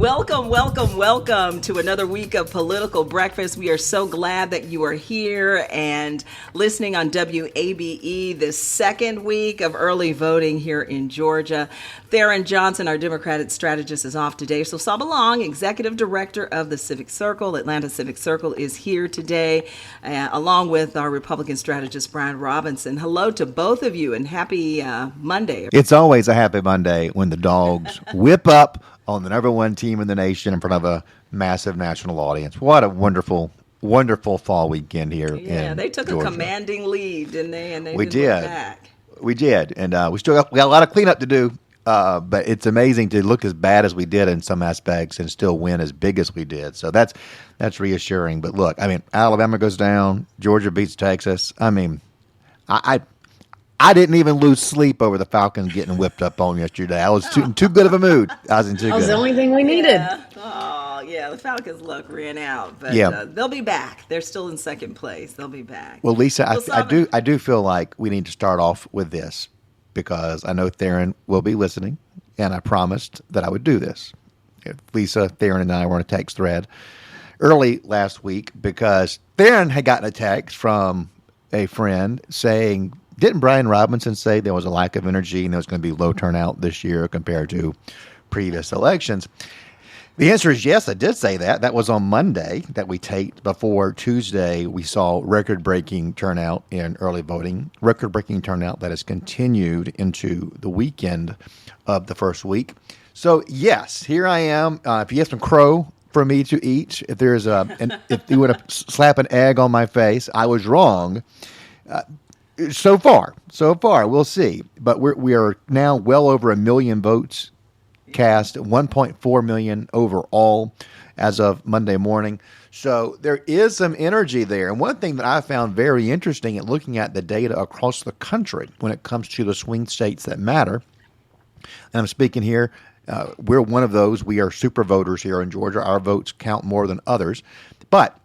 Welcome, welcome, welcome to another week of Political Breakfast. We are so glad that you are here and listening on WABE this second week of early voting here in Georgia. Tharon Johnson, our Democratic strategist, is off today. So Saba, Executive Director of the Civic Circle, Atlanta Civic Circle, is here today, along with our Republican strategist, Brian Robinson. Hello to both of you and happy Monday. It's always a happy Monday when the dogs whip up on the number one team in the nation in front of a massive national audience. What a wonderful, wonderful fall weekend here in Yeah, they took Georgia. a commanding lead, didn't they? And they We didn't did. look back. We did, and we got a lot of cleanup to do. But it's amazing to look as bad as we did in some aspects and still win as big as we did. So that's reassuring. But look, I mean, Alabama goes down, Georgia beats Texas. I mean, I didn't even lose sleep over the Falcons getting whipped up on yesterday. I was in too good of a mood. I was in too That good. was the only thing we needed. Yeah. Oh, yeah. The Falcons' luck ran out, but Yeah. they'll be back. They're still in second place. They'll be back. Well, Lisa, Saba- I do feel like we need to start off with this because I know Tharon will be listening, and I promised that I would do this. Lisa, Tharon, and I were on a text thread early last week because Tharon had gotten a text from a friend saying, didn't Brian Robinson say there was a lack of energy and there was going to be low turnout this year compared to previous elections? The answer is yes, I did say that. That was on Monday that we taped. Before Tuesday, we saw record-breaking turnout in early voting, record-breaking turnout that has continued into the weekend of the first week. So, yes, here I am. If you have some crow for me to eat, if there's if you want to slap an egg on my face, I was wrong. So far, we'll see. But we are now well over 1 million votes cast, 1.4 million overall as of Monday morning. So there is some energy there. And one thing that I found very interesting in looking at the data across the country when it comes to the swing states that matter, and I'm speaking here, we're one of those. We are super voters here in Georgia. Our votes count more than others. But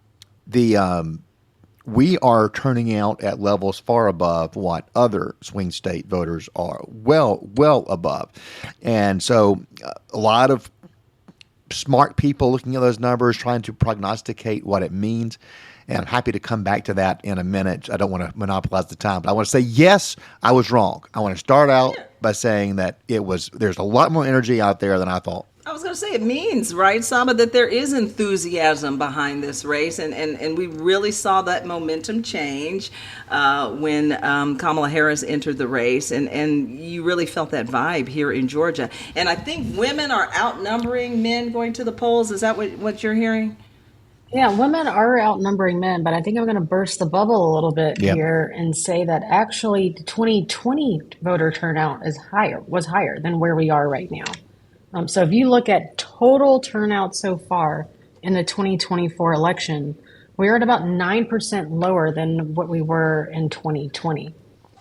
we are turning out at levels far above what other swing state voters are, well above. And so a lot of smart people looking at those numbers, trying to prognosticate what it means. And I'm happy to come back to that in a minute. I don't want to monopolize the time, but I want to say, yes, I was wrong. I want to start out by saying that there's a lot more energy out there than I thought. I was going to say it means, right, Saba, that there is enthusiasm behind this race, and we really saw that momentum change when Kamala Harris entered the race, and you really felt that vibe here in Georgia. And I think women are outnumbering men going to the polls. Is that what you're hearing? Yeah, women are outnumbering men, but I think I'm going to burst the bubble a little bit here and say that actually the 2020 voter turnout was higher than where we are right now. So if you look at total turnout so far in the 2024 election, we're at about 9% lower than what we were in 2020.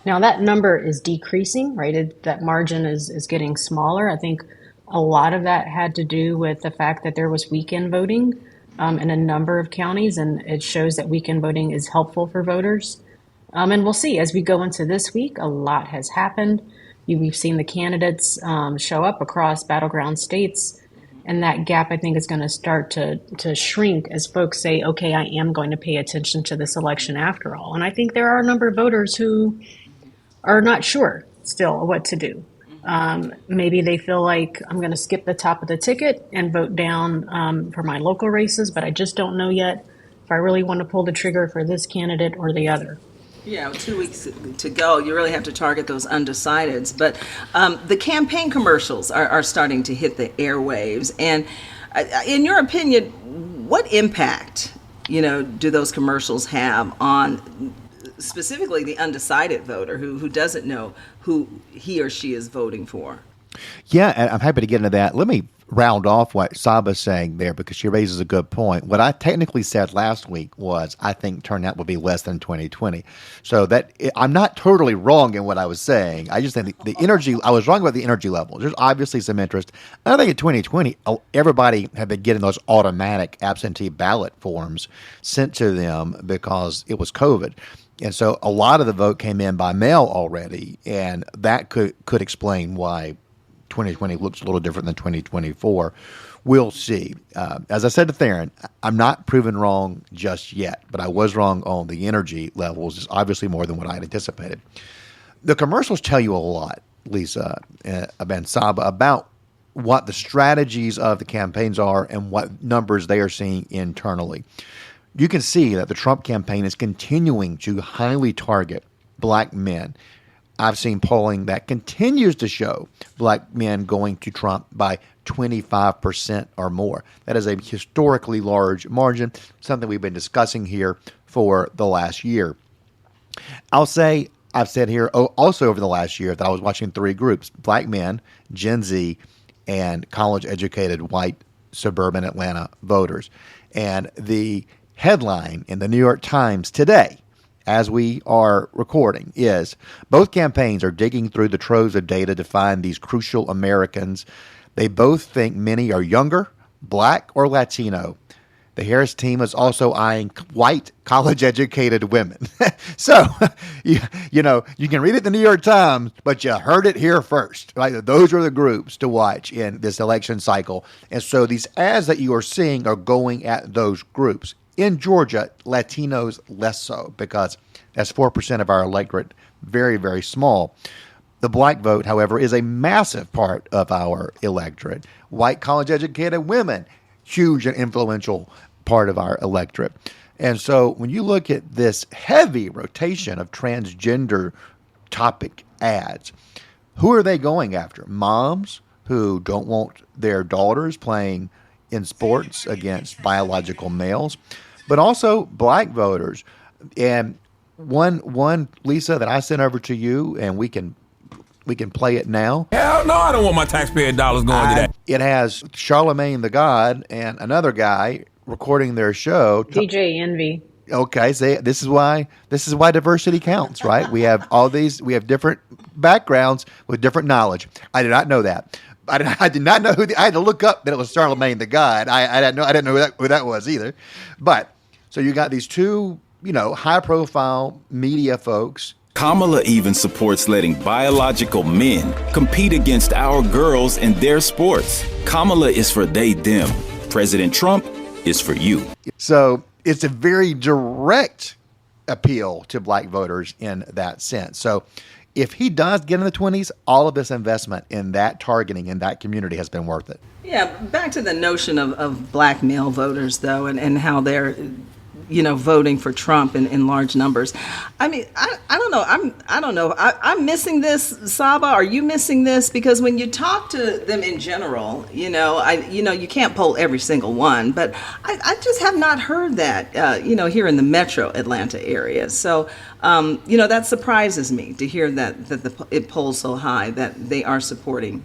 Now that number is decreasing, right? That margin is getting smaller. I think a lot of that had to do with the fact that there was weekend voting in a number of counties, and it shows that weekend voting is helpful for voters. And we'll see as we go into this week, a lot has happened. We've seen the candidates show up across battleground states, and that gap, I think, is going to start to shrink as folks say, okay, I am going to pay attention to this election after all. And I think there are a number of voters who are not sure still what to do. Maybe they feel like I'm going to skip the top of the ticket and vote down for my local races, but I just don't know yet if I really want to pull the trigger for this candidate or the other. Yeah, 2 weeks to go. You really have to target those undecideds. But the campaign commercials are starting to hit the airwaves. And in your opinion, what impact, do those commercials have on specifically the undecided voter who doesn't know who he or she is voting for? Yeah, and I'm happy to get into that. Let me round off what Saba's saying there because she raises a good point. What I technically said last week was I think turnout will be less than 2020. So that I'm not totally wrong in what I was saying. I just think the energy, I was wrong about the energy levels. There's obviously some interest. I think in 2020, everybody had been getting those automatic absentee ballot forms sent to them because it was COVID. And so a lot of the vote came in by mail already, and that could explain why 2020 looks a little different than 2024. we'll see. As I said to Tharon, I'm not proven wrong just yet, but I was wrong on the energy levels. It's obviously more than what I had anticipated. The commercials tell you a lot, Lisa and Saba, about what the strategies of the campaigns are and what numbers they are seeing internally. You can see that the Trump campaign is continuing to highly target black men. I've seen polling that continues to show black men going to Trump by 25% or more. That is a historically large margin, something we've been discussing here for the last year. I've said here also over the last year that I was watching three groups: black men, Gen Z, and college-educated white suburban Atlanta voters. And the headline in the New York Times today, as we are recording, is both campaigns are digging through the troves of data to find these crucial Americans. They both think many are younger, black, or Latino. The Harris team is also eyeing white, college-educated women. So, you can read it in the New York Times, but you heard it here first. Right? Those are the groups to watch in this election cycle. And so these ads that you are seeing are going at those groups. In Georgia, Latinos less so, because that's 4% of our electorate, very, very small. The black vote, however, is a massive part of our electorate. White college-educated women, huge and influential part of our electorate. And so when you look at this heavy rotation of transgender topic ads, who are they going after? Moms who don't want their daughters playing in sports against biological males, but also black voters. And one Lisa, that I sent over to you, and we can play it now. Hell no, I don't want my taxpayer dollars going to that. It has Charlemagne the God and another guy recording their show. DJ Envy. Okay, so this is why diversity counts, right? We have we have different backgrounds with different knowledge. I did not know that. I did not know I had to look up that it was Charlemagne the God. I didn't know who that was either. But so you got these two, high profile media folks. Kamala even supports letting biological men compete against our girls in their sports. Kamala is for they, them. President Trump is for you. So it's a very direct appeal to black voters in that sense. So if he does get in the 20s, all of this investment in that targeting in that community has been worth it. Yeah, back to the notion of black male voters, though, and how they're voting for Trump in large numbers. I mean, I don't know. I don't know. I'm missing this, Saba. Are you missing this? Because when you talk to them in general, you can't poll every single one, but I just have not heard that, here in the metro Atlanta area. So, that surprises me to hear that it polls so high that they are supporting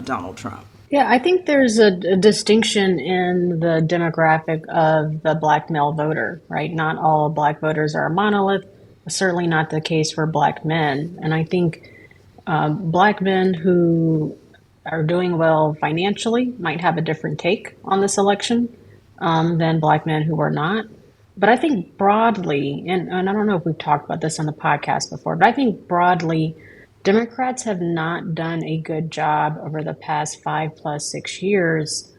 Donald Trump. Yeah, I think there's a distinction in the demographic of the black male voter, right? Not all black voters are a monolith. Certainly not the case for black men. And I think black men who are doing well financially might have a different take on this election than black men who are not. But I think broadly, and I don't know if we've talked about this on the podcast before, but I think broadly, Democrats have not done a good job over the past 5+6 years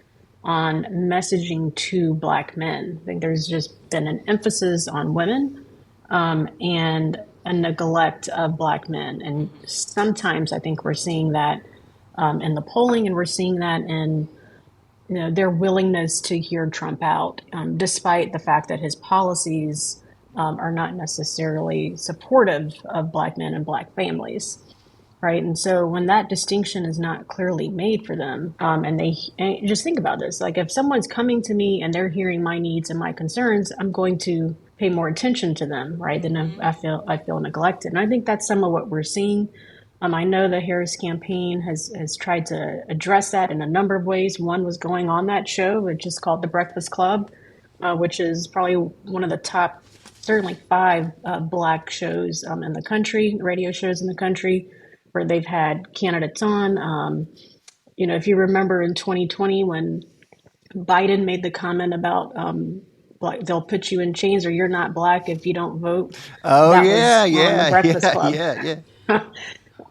on messaging to black men. I think there's just been an emphasis on women and a neglect of black men. And sometimes I think we're seeing that in the polling, and we're seeing that in their willingness to hear Trump out, despite the fact that his policies are not necessarily supportive of black men and black families. Right. And so when that distinction is not clearly made for them, and just think about this, like if someone's coming to me and they're hearing my needs and my concerns, I'm going to pay more attention to them. Right. Then I feel neglected. And I think that's some of what we're seeing. I know the Harris campaign has tried to address that in a number of ways. One was going on that show, which is called The Breakfast Club, which is probably one of the top, certainly 5 black shows in the country, radio shows in the country, where they've had candidates on. If you remember in 2020 when Biden made the comment about they'll put you in chains or you're not black if you don't vote. Oh, that yeah, was on the Breakfast Club.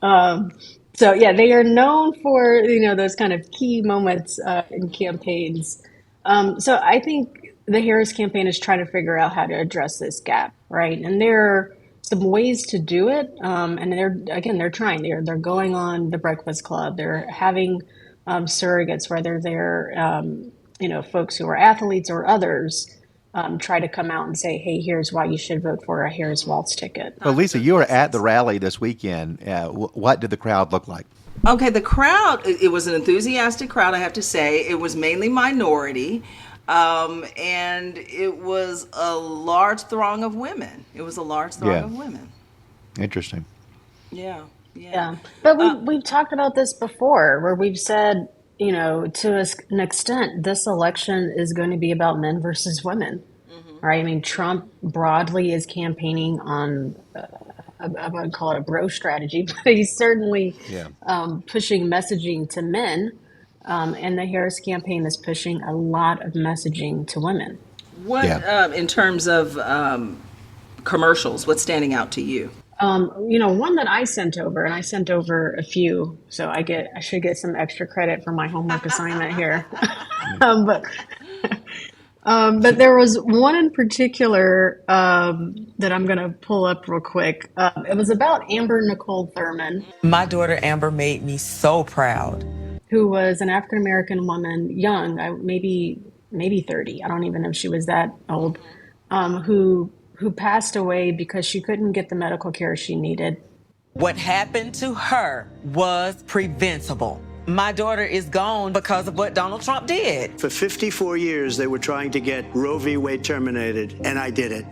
yeah. So yeah, they are known for, those kind of key moments in campaigns. So I think the Harris campaign is trying to figure out how to address this gap, right? And there are some ways to do it. And they're trying. They're going on the Breakfast Club. They're having surrogates, whether they're folks who are athletes or others, try to come out and say, hey, here's why you should vote for a Harris Waltz ticket. Well, Lisa, you were at the rally this weekend. What did the crowd look like? Okay, the crowd, it was an enthusiastic crowd, I have to say. It was mainly minority, and it was a large throng of women. Interesting. Yeah. But we've talked about this before, where we've said, to an extent, this election is going to be about men versus women, right? I mean, Trump broadly is campaigning on, I would call it a bro strategy, but he's certainly pushing messaging to men. And the Harris campaign is pushing a lot of messaging to women. What, in terms of commercials, what's standing out to you? One that I sent over, and I sent over a few, so I should get some extra credit for my homework assignment here. But there was one in particular that I'm going to pull up real quick. It was about Amber Nicole Thurman. My daughter Amber made me so proud. Who was an African American woman, young, maybe 30. I don't even know if she was that old, who passed away because she couldn't get the medical care she needed. What happened to her was preventable. My daughter is gone because of what Donald Trump did. For 54 years, they were trying to get Roe v. Wade terminated, and I did it.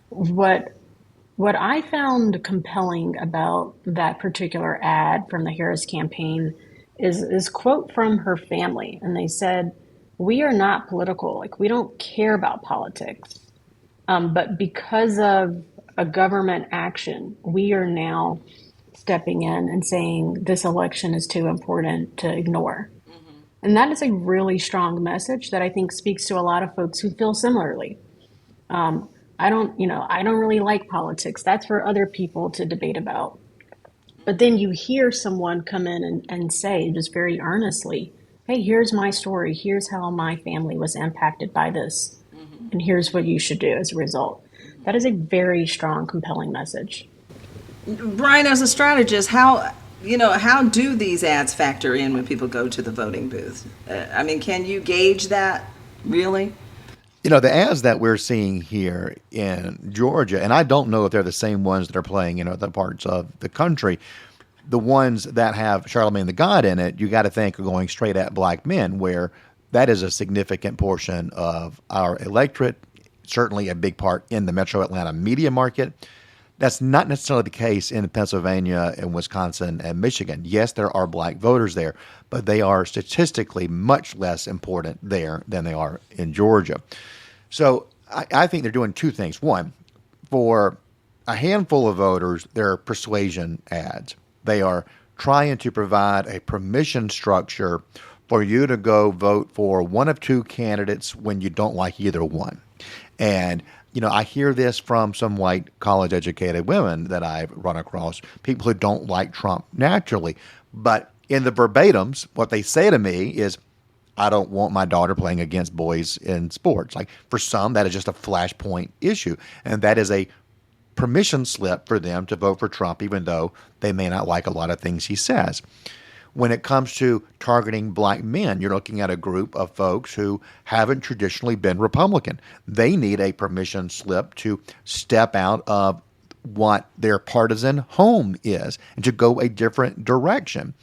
What I found compelling about that particular ad from the Harris campaign is quote from her family. And they said, "We are not political. Like, we don't care about politics. But because of a government action, we are now stepping in and saying this election is too important to ignore." And that is a really strong message that I think speaks to a lot of folks who feel similarly. I don't really like politics. That's for other people to debate about. But then you hear someone come in and say just very earnestly, hey, here's my story. Here's how my family was impacted by this. And here's what you should do as a result. That is a very strong, compelling message. Brian, as a strategist, how do these ads factor in when people go to the voting booth? Can you gauge that, really? The ads that we're seeing here in Georgia, and I don't know if they're the same ones that are playing in other parts of the country, the ones that have Charlemagne the God in it, you got to think are going straight at black men, where that is a significant portion of our electorate, certainly a big part in the metro Atlanta media market. That's not necessarily the case in Pennsylvania and Wisconsin and Michigan. Yes, there are black voters there, but they are statistically much less important there than they are in Georgia. So I think they're doing two things. One, for a handful of voters, they're persuasion ads. They are trying to provide a permission structure for you to go vote for one of two candidates when you don't like either one. And, I hear this from some white college-educated women that I've run across, people who don't like Trump naturally. But in the verbatims, what they say to me is, I don't want my daughter playing against boys in sports. Like, for some, that is just a flashpoint issue. And that is a permission slip for them to vote for Trump, even though they may not like a lot of things he says. When it comes to targeting black men, you're looking at a group of folks who haven't traditionally been Republican. They need a permission slip to step out of what their partisan home is and to go a different direction.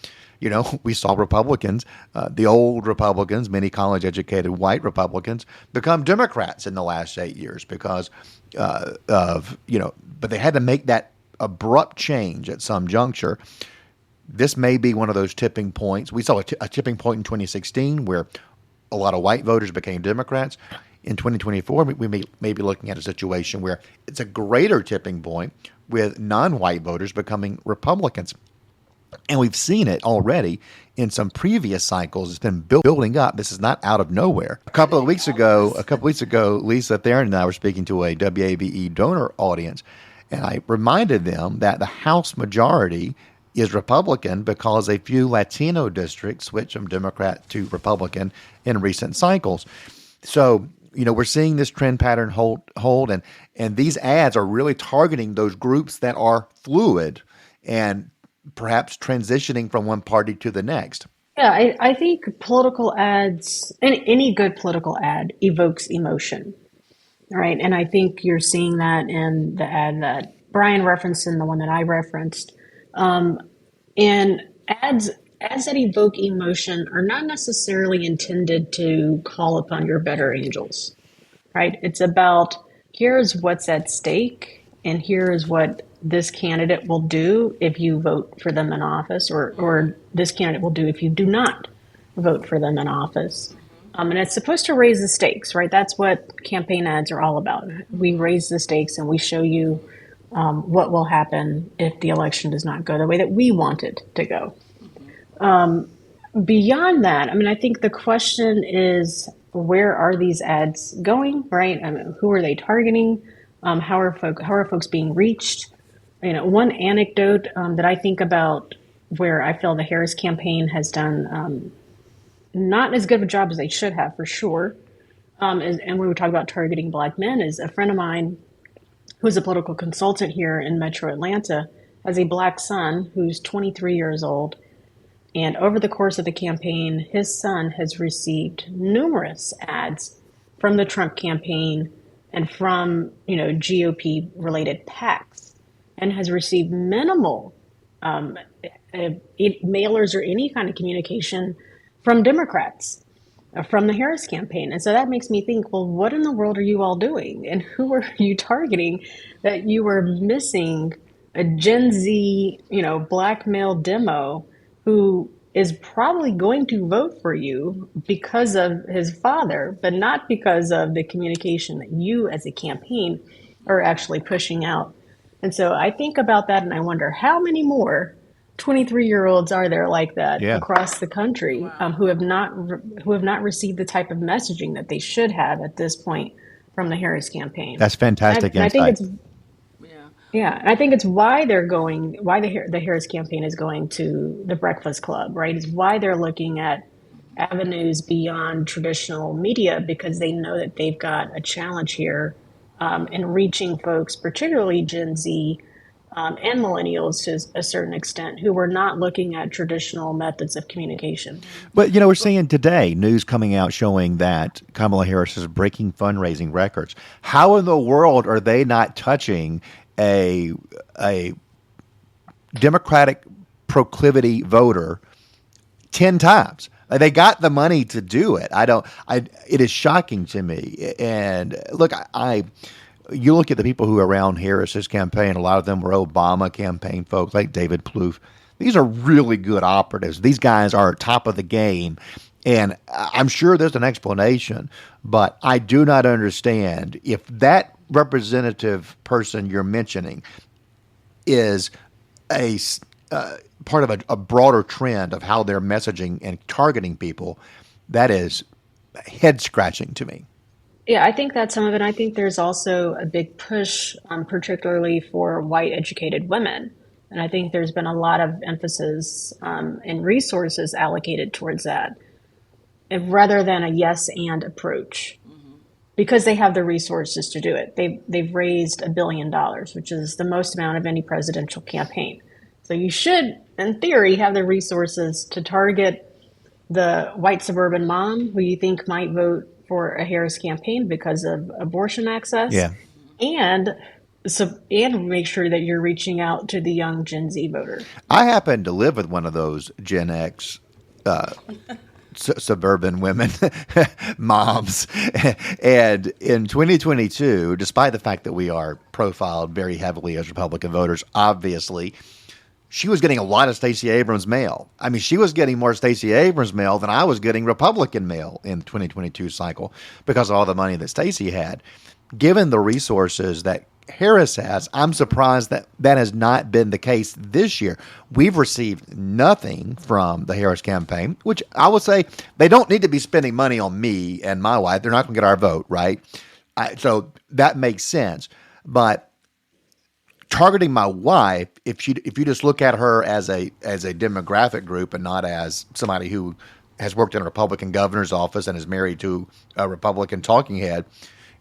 We saw Republicans, the old Republicans, many college-educated white Republicans, become Democrats in the last 8 years because but they had to make that abrupt change at some juncture. This may be one of those tipping points. We saw a tipping point in 2016 where a lot of white voters became Democrats. In 2024, we may be looking at a situation where it's a greater tipping point with non-white voters becoming Republicans. And we've seen it already in some previous cycles. It's been building up. This is not out of nowhere. A couple of weeks ago, Lisa, Tharon, and I were speaking to a WABE donor audience, and I reminded them that the House majority is Republican because a few Latino districts switch from Democrat to Republican in recent cycles. So, we're seeing this trend pattern hold, and these ads are really targeting those groups that are fluid and perhaps transitioning from one party to the next. Yeah, I think political ads, any good political ad evokes emotion, right? And I think you're seeing that in the ad that Brian referenced and the one that I referenced. And ads that evoke emotion are not necessarily intended to call upon your better angels, right? It's about here's what's at stake, and here's what this candidate will do if you vote for them in office, or this candidate will do if you do not vote for them in office. And it's supposed to raise the stakes, right? That's what campaign ads are all about. We raise the stakes and we show you what will happen if the election does not go the way that we want it to go. Beyond that, I think the question is, where are these ads going, right? Who are they targeting? How are folks being reached? One anecdote that I think about where I feel the Harris campaign has done not as good of a job as they should have, for sure, and when we talk about targeting Black men, is a friend of mine who's a political consultant here in Metro Atlanta, has a Black son who's 23 years old. And over the course of the campaign, his son has received numerous ads from the Trump campaign and from, GOP-related PACs, and has received minimal mailers or any kind of communication from Democrats, from the Harris campaign. And so that makes me think, well, what in the world are you all doing? And who are you targeting that you are missing a Gen Z, Black male demo who is probably going to vote for you because of his father, but not because of the communication that you as a campaign are actually pushing out. And so I think about that and I wonder how many more 23-year-olds are there like that across the country who have not received the type of messaging that they should have at this point from the Harris campaign. That's fantastic insight. And I think it's why the Harris campaign is going to the Breakfast Club, right? It's why they're looking at avenues beyond traditional media, because they know that they've got a challenge here in reaching folks, particularly Gen Z and millennials to a certain extent, who were not looking at traditional methods of communication. But, we're seeing today news coming out showing that Kamala Harris is breaking fundraising records. How in the world are they not touching a Democratic proclivity voter 10 times? They got the money to do it. It is shocking to me. And look, you look at the people who are around Harris's campaign, a lot of them were Obama campaign folks like David Plouffe. These are really good operatives. These guys are top of the game. And I'm sure there's an explanation, but I do not understand if that representative person you're mentioning is a part of a broader trend of how they're messaging and targeting people. That is head scratching to me. Yeah, I think that's some of it. I think there's also a big push, particularly for white educated women. And I think there's been a lot of emphasis and resources allocated towards that, rather than a yes and approach, because they have the resources to do it. They've raised $1 billion, which is the most amount of any presidential campaign. So you should, in theory, have the resources to target the white suburban mom who you think might vote for a Harris campaign because of abortion access, and make sure that you're reaching out to the young Gen Z voter. I happen to live with one of those Gen X suburban women, moms. And in 2022, despite the fact that we are profiled very heavily as Republican voters, obviously, she was getting a lot of Stacey Abrams mail. I mean, she was getting more Stacey Abrams mail than I was getting Republican mail in the 2022 cycle because of all the money that Stacey had. Given the resources that Harris has, I'm surprised that that has not been the case this year. We've received nothing from the Harris campaign, which I will say they don't need to be spending money on me and my wife. They're not going to get our vote, right? So that makes sense. But targeting my wife, if you just look at her as a demographic group and not as somebody who has worked in a Republican governor's office and is married to a Republican talking head,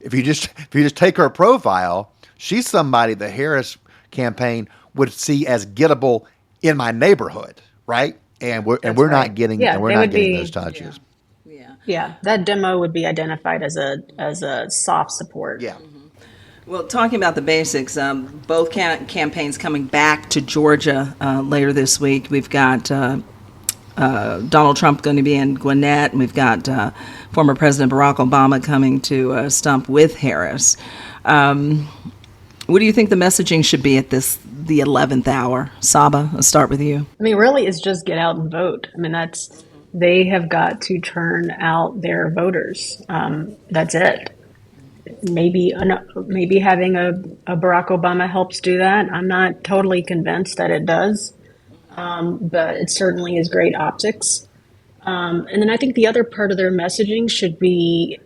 if you just take her profile, she's somebody the Harris campaign would see as gettable in my neighborhood, right? And we're not getting those touches. Yeah, that demo would be identified as a soft support. Yeah. Well, talking about the basics, both campaigns coming back to Georgia later this week. We've got Donald Trump going to be in Gwinnett, and we've got former President Barack Obama coming to stump with Harris. What do you think the messaging should be at the 11th hour? Saba, I'll start with you. I mean, really, it's just get out and vote. I mean, they have got to turn out their voters. That's it. Maybe having a Barack Obama helps do that. I'm not totally convinced that it does, but it certainly is great optics. And then I think the other part of their messaging should be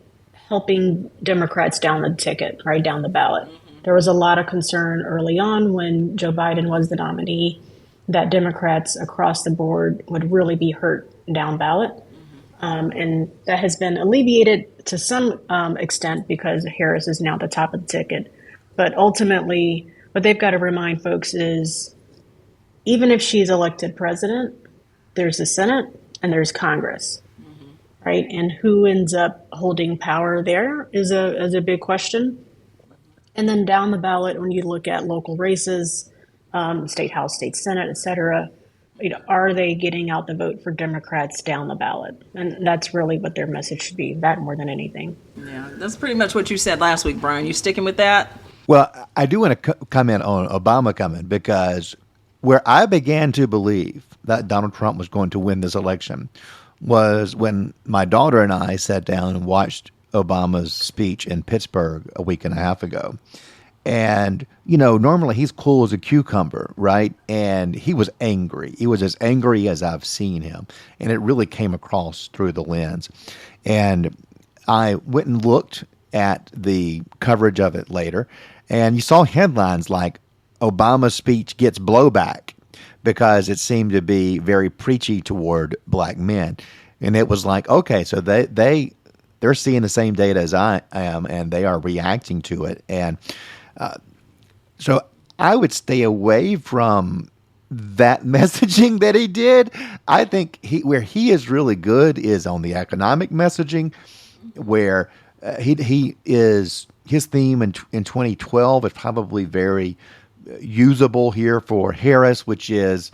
helping Democrats down the ticket, right down the ballot. There was a lot of concern early on when Joe Biden was the nominee that Democrats across the board would really be hurt down ballot. And that has been alleviated to some extent because Harris is now at the top of the ticket. But ultimately, what they've got to remind folks is even if she's elected president, there's the Senate and there's Congress, right? And who ends up holding power there is a big question. And then down the ballot, when you look at local races, state house, state senate, et cetera, are they getting out the vote for Democrats down the ballot? And that's really what their message should be, that more than anything. Yeah, that's pretty much what you said last week, Brian. You sticking with that? Well, I do want to comment on Obama coming, because where I began to believe that Donald Trump was going to win this election was when my daughter and I sat down and watched Obama's speech in Pittsburgh a week and a half ago. And, normally he's cool as a cucumber, right? And he was angry. He was as angry as I've seen him. And it really came across through the lens. And I went and looked at the coverage of it later, and you saw headlines like Obama's speech gets blowback because it seemed to be very preachy toward black men. And it was like, okay, so they're seeing the same data as I am, and they are reacting to it. And so I would stay away from that messaging that he did. I think where he is really good is on the economic messaging, where he is, his theme in 2012 is probably very usable here for Harris, which is,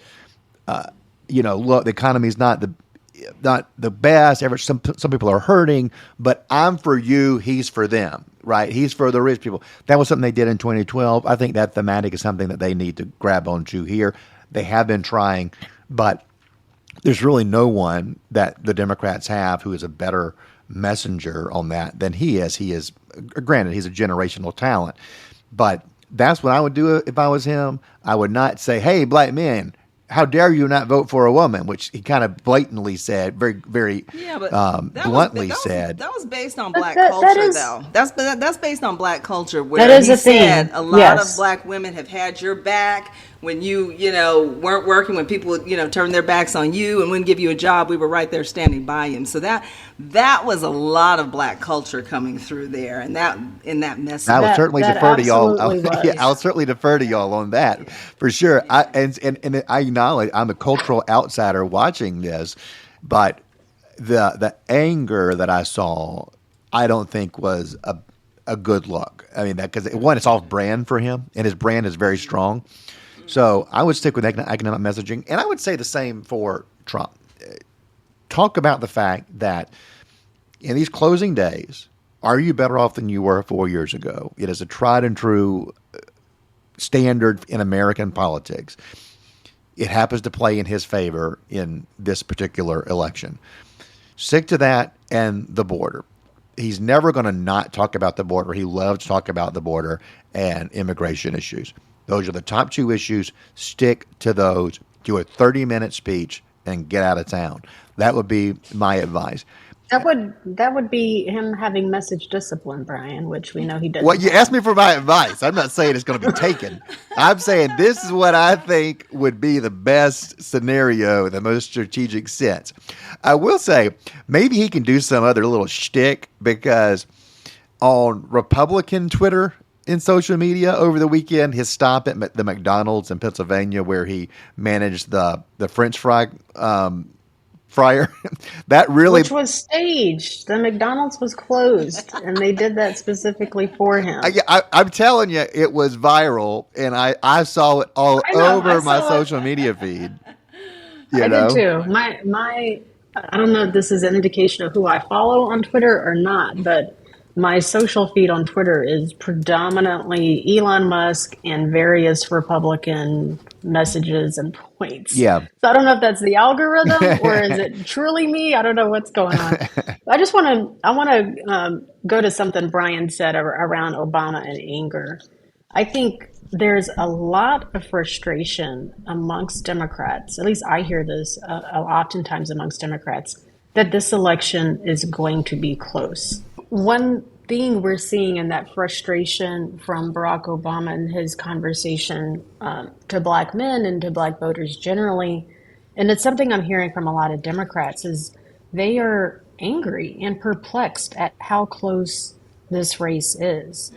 look, the economy is not the best. Some people are hurting, but I'm for you, he's for them, right? He's for the rich people. That was something they did in 2012. I think that thematic is something that they need to grab onto here. They have been trying, but there's really no one that the Democrats have who is a better messenger on that than he is. He is, granted, he's a generational talent, but that's what I would do if I was him. I would not say, hey, black men, how dare you not vote for a woman, which he kind of blatantly said, very, very bluntly said. That was based on black culture, though. That's based on black culture, where that is he a thing. said a lot of black women have had your back when you weren't working, when people turned their backs on you and wouldn't give you a job. We were right there standing by you. So that was a lot of black culture coming through there, and that in that message. I would certainly defer to y'all. I'll certainly defer to y'all on that for sure. I acknowledge I'm a cultural outsider watching this, but the anger that I saw, I don't think was a good look. I mean, because one, it's off brand for him, and his brand is very strong. So I would stick with economic messaging, and I would say the same for Trump. Talk about the fact that in these closing days, are you better off than you were 4 years ago? It is a tried and true standard in American politics. It happens to play in his favor in this particular election. Stick to that and the border. He's never going to not talk about the border. He loves to talk about the border and immigration issues. Those are the top two issues. Stick to those. Do a 30-minute speech and get out of town. That would be my advice. That would be him having message discipline, Brian, which we know he doesn't Well, you have. asked me for my advice. I'm not saying it's going to be taken. I'm saying this is what I think would be the best scenario, the most strategic sense. I will say maybe he can do some other little shtick because on Republican Twitter in social media over the weekend, his stop at the McDonald's in Pennsylvania where he managed the French fry fryer, that really Which was staged. The McDonald's was closed, and they did that specifically for him. I'm telling you, it was viral, and I saw it all I know, over my social media feed. I did too. I don't know if this is an indication of who I follow on Twitter or not, but my social feed on Twitter is predominantly Elon Musk and various Republican messages and points. Yeah. So I don't know if that's the algorithm or is it truly me? I don't know what's going on. I want to go to something Brian said around Obama and anger. I think there's a lot of frustration amongst Democrats. At least I hear this oftentimes amongst Democrats that this election is going to be close. One thing we're seeing in that frustration from Barack Obama and his conversation to Black men and to Black voters generally, and it's something I'm hearing from a lot of Democrats, is they are angry and perplexed at how close this race is.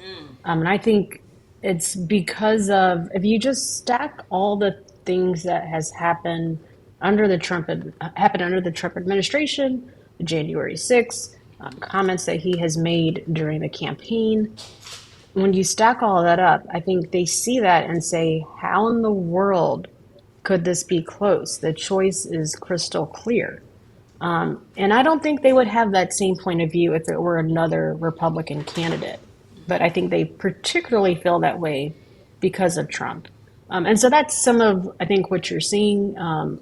And I think it's because of, if you just stack all the things that has happened under the Trump administration, January 6th, comments that he has made during the campaign. When you stack all of that up, I think they see that and say, how in the world could this be close? The choice is crystal clear. And I don't think they would have that same point of view if it were another Republican candidate. But I think they particularly feel that way because of Trump. And so that's some of, I think, what you're seeing, from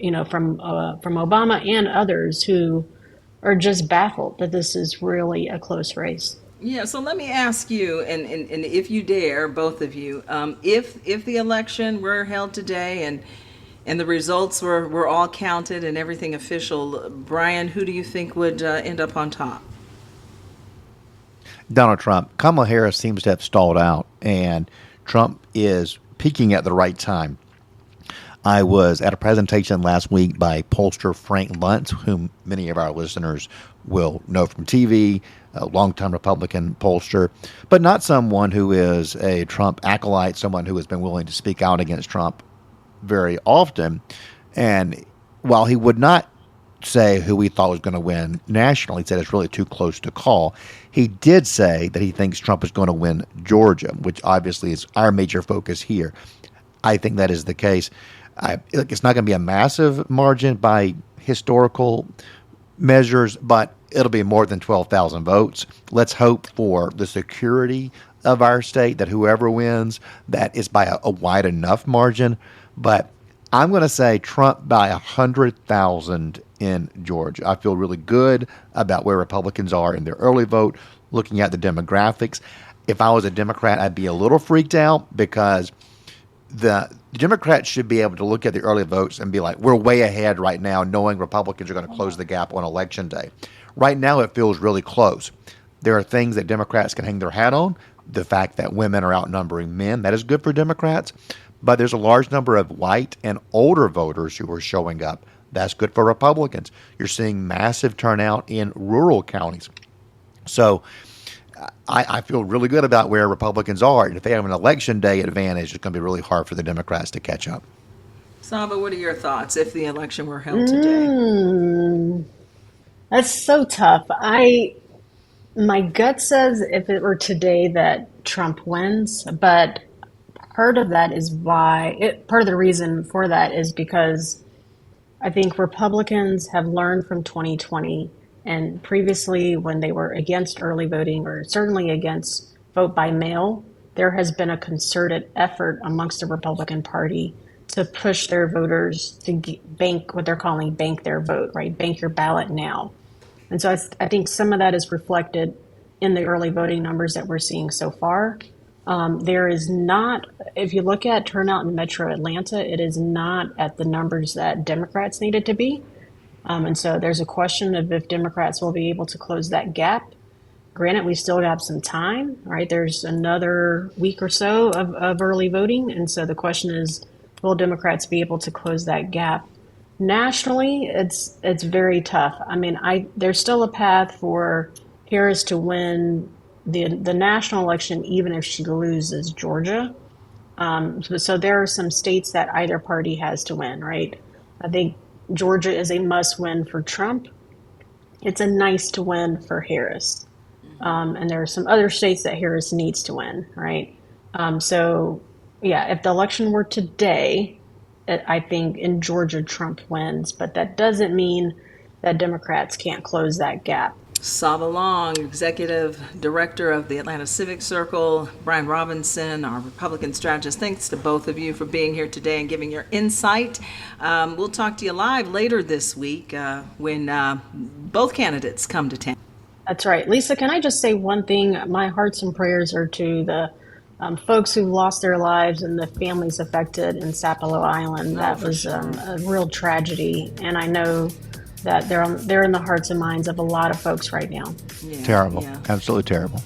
Obama and others who are just baffled that this is really a close race. Yeah, so let me ask you, and if you dare, both of you, if the election were held today and the results were all counted and everything official, Brian, who do you think would end up on top? Donald Trump. Kamala Harris seems to have stalled out, and Trump is peaking at the right time. I was at a presentation last week by pollster Frank Luntz, whom many of our listeners will know from TV, a longtime Republican pollster, but not someone who is a Trump acolyte, someone who has been willing to speak out against Trump very often. And while he would not say who he thought was going to win nationally, he said it's really too close to call, he did say that he thinks Trump is going to win Georgia, which obviously is our major focus here. I think that is the case. It's not going to be a massive margin by historical measures, but it'll be more than 12,000 votes. Let's hope for the security of our state that whoever wins, that is by a wide enough margin. But I'm going to say Trump by 100,000 in Georgia. I feel really good about where Republicans are in their early vote, looking at the demographics. If I was a Democrat, I'd be a little freaked out because the Democrats should be able to look at the early votes and be like, we're way ahead right now, knowing Republicans are going to close the gap on Election Day. Right now, it feels really close. There are things that Democrats can hang their hat on. The fact that women are outnumbering men, that is good for Democrats. But there's a large number of white and older voters who are showing up. That's good for Republicans. You're seeing massive turnout in rural counties. So I feel really good about where Republicans are. And if they have an election day advantage, it's going to be really hard for the Democrats to catch up. Saba, what are your thoughts if the election were held today? That's so tough. My gut says if it were today that Trump wins, but part of that is part of the reason for that is because I think Republicans have learned from 2020 and previously when they were against early voting or certainly against vote by mail, there has been a concerted effort amongst the Republican Party to push their voters to bank what they're calling bank their vote, right? Bank your ballot now. And so I think some of that is reflected in the early voting numbers that we're seeing so far. There is not, if you look at turnout in Metro Atlanta, it is not at the numbers that Democrats need it to be. And so there's a question of if Democrats will be able to close that gap. Granted, we still have some time, right? There's another week or so of early voting. And so the question is, will Democrats be able to close that gap? Nationally, it's very tough. I mean, there's still a path for Harris to win the national election, even if she loses Georgia. So there are some states that either party has to win, right? I think Georgia is a must-win for Trump. It's a nice to win for Harris. And there are some other states that Harris needs to win, right? So, yeah, if the election were today, I think in Georgia, Trump wins. But that doesn't mean that Democrats can't close that gap. Saba Long, Executive Director of the Atlanta Civic Circle, Brian Robinson, our Republican strategist. Thanks to both of you for being here today and giving your insight. We'll talk to you live later this week when both candidates come to town. That's right. Lisa, can I just say one thing? My hearts and prayers are to the folks who lost their lives and the families affected in Sapelo Island. That was a real tragedy. And I know that they're in the hearts and minds of a lot of folks right now. Terrible. Yeah. Absolutely terrible.